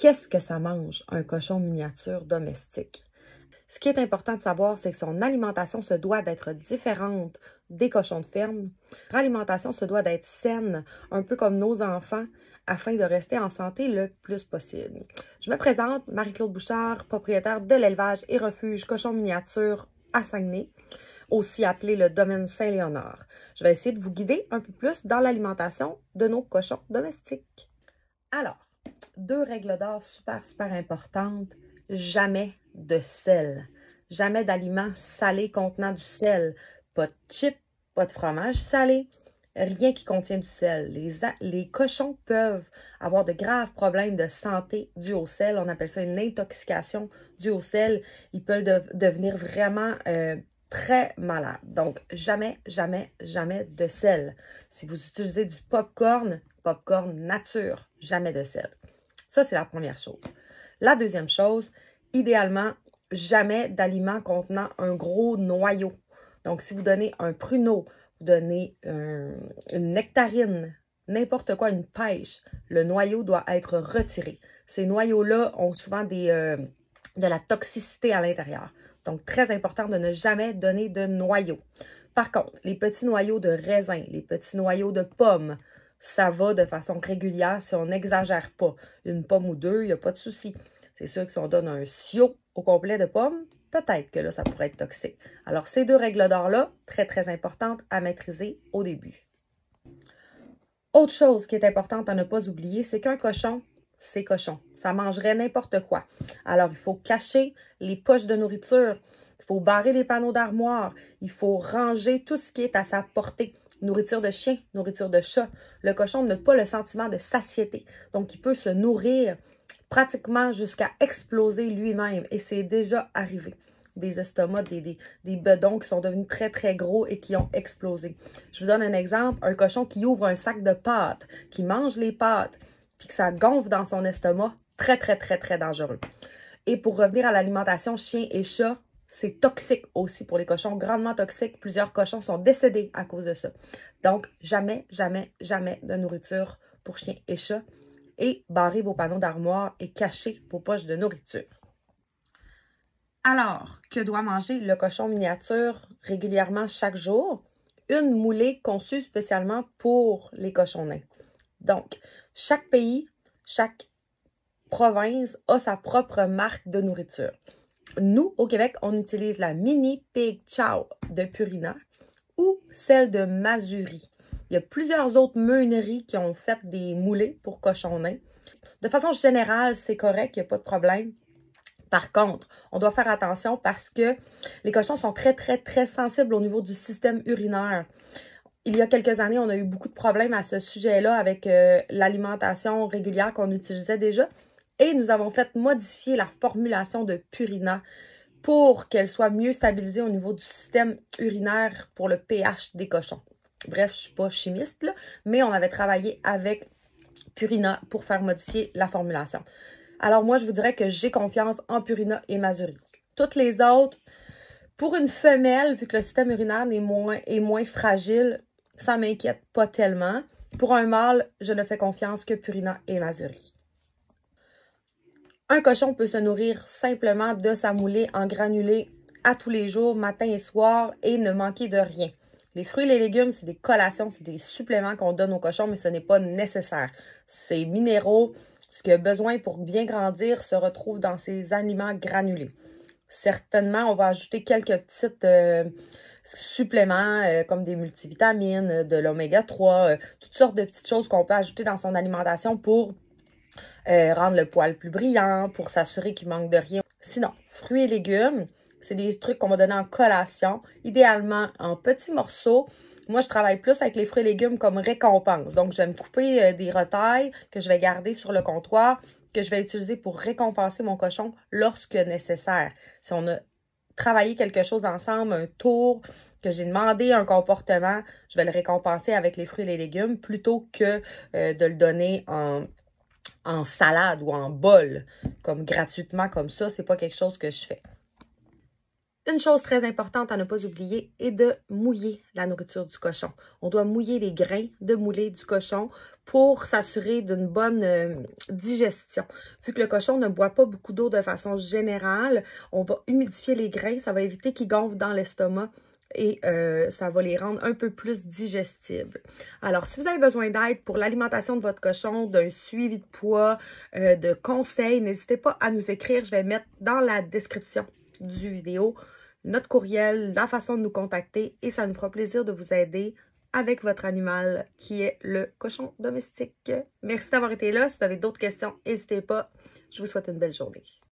Qu'est-ce que ça mange, un cochon miniature domestique? Ce qui est important de savoir, c'est que son alimentation se doit d'être différente des cochons de ferme. Leur alimentation se doit d'être saine, un peu comme nos enfants, afin de rester en santé le plus possible. Je me présente, Marie-Claude Bouchard, propriétaire de l'élevage et refuge cochon miniature à Saguenay, aussi appelé le domaine Saint-Léonard. Je vais essayer de vous guider un peu plus dans l'alimentation de nos cochons domestiques. Alors, 2 règles d'or super importantes. Jamais de sel. Jamais d'aliments salés contenant du sel. Pas de chips, pas de fromage salé, rien qui contient du sel. Les cochons peuvent avoir de graves problèmes de santé dus au sel. On appelle ça une intoxication due au sel. Ils peuvent devenir vraiment très malades. Donc, jamais, jamais, jamais de sel. Si vous utilisez du popcorn nature, jamais de sel. Ça, c'est la première chose. La deuxième chose, idéalement, jamais d'aliments contenant un gros noyau. Donc, si vous donnez un pruneau, vous donnez une nectarine, n'importe quoi, une pêche, le noyau doit être retiré. Ces noyaux-là ont souvent de la toxicité à l'intérieur. Donc, très important de ne jamais donner de noyaux. Par contre, les petits noyaux de raisin, les petits noyaux de pommes, ça va de façon régulière si on n'exagère pas. Une pomme ou deux, il n'y a pas de souci. C'est sûr que si on donne un siot au complet de pommes, peut-être que là, ça pourrait être toxique. Alors, ces 2 règles d'or-là, très, très importantes à maîtriser au début. Autre chose qui est importante à ne pas oublier, c'est qu'un cochon, c'est cochon. Ça mangerait n'importe quoi. Alors, il faut cacher les poches de nourriture. Il faut barrer les panneaux d'armoire. Il faut ranger tout ce qui est à sa portée. Nourriture de chien, nourriture de chat. Le cochon n'a pas le sentiment de satiété. Donc, il peut se nourrir pratiquement jusqu'à exploser lui-même. Et c'est déjà arrivé. Des estomacs, des bedons qui sont devenus très, très gros et qui ont explosé. Je vous donne un exemple. Un cochon qui ouvre un sac de pâtes, qui mange les pâtes, puis que ça gonfle dans son estomac, très, très, très, très dangereux. Et pour revenir à l'alimentation chien et chat, c'est toxique aussi pour les cochons, grandement toxique. Plusieurs cochons sont décédés à cause de ça. Donc, jamais, jamais, jamais de nourriture pour chiens et chats. Et barrez vos panneaux d'armoire et cachez vos poches de nourriture. Alors, que doit manger le cochon miniature régulièrement chaque jour? Une moulée conçue spécialement pour les cochons nains. Donc, chaque pays, chaque province a sa propre marque de nourriture. Nous, au Québec, on utilise la Mini Pig Chow de Purina ou celle de Masuri. Il y a plusieurs autres meuneries qui ont fait des moulées pour cochons nains. De façon générale, c'est correct, il n'y a pas de problème. Par contre, on doit faire attention parce que les cochons sont très, très, très sensibles au niveau du système urinaire. Il y a quelques années, on a eu beaucoup de problèmes à ce sujet-là avec l'alimentation régulière qu'on utilisait déjà. Et nous avons fait modifier la formulation de Purina pour qu'elle soit mieux stabilisée au niveau du système urinaire pour le pH des cochons. Bref, je ne suis pas chimiste, là, mais on avait travaillé avec Purina pour faire modifier la formulation. Alors moi, je vous dirais que j'ai confiance en Purina et Masuri. Toutes les autres, pour une femelle, vu que le système urinaire est moins fragile, ça ne m'inquiète pas tellement. Pour un mâle, je ne fais confiance que Purina et Masuri. Un cochon peut se nourrir simplement de sa moulée en granulés à tous les jours, matin et soir, et ne manquer de rien. Les fruits et les légumes, c'est des collations, c'est des suppléments qu'on donne aux cochons, mais ce n'est pas nécessaire. Ces minéraux, ce qu'il a besoin pour bien grandir, se retrouve dans ces aliments granulés. Certainement, on va ajouter quelques petits suppléments comme des multivitamines, de l'oméga 3, toutes sortes de petites choses qu'on peut ajouter dans son alimentation pour rendre le poil plus brillant, pour s'assurer qu'il manque de rien. Sinon, fruits et légumes, c'est des trucs qu'on va donner en collation, idéalement en petits morceaux. Moi, je travaille plus avec les fruits et légumes comme récompense. Donc, je vais me couper des retailles que je vais garder sur le comptoir, que je vais utiliser pour récompenser mon cochon lorsque nécessaire. Si on a travaillé quelque chose ensemble, un tour, que j'ai demandé un comportement, je vais le récompenser avec les fruits et les légumes plutôt que de le donner en salade ou en bol, comme gratuitement comme ça. C'est pas quelque chose que je fais. Une chose très importante à ne pas oublier est de mouiller la nourriture du cochon. On doit mouiller les grains de moulée du cochon pour s'assurer d'une bonne digestion. Vu que le cochon ne boit pas beaucoup d'eau de façon générale, on va humidifier les grains, ça va éviter qu'ils gonflent dans l'estomac et ça va les rendre un peu plus digestibles. Alors, si vous avez besoin d'aide pour l'alimentation de votre cochon, d'un suivi de poids, de conseils, n'hésitez pas à nous écrire. Je vais mettre dans la description du vidéo notre courriel, la façon de nous contacter et ça nous fera plaisir de vous aider avec votre animal qui est le cochon domestique. Merci d'avoir été là. Si vous avez d'autres questions, n'hésitez pas. Je vous souhaite une belle journée.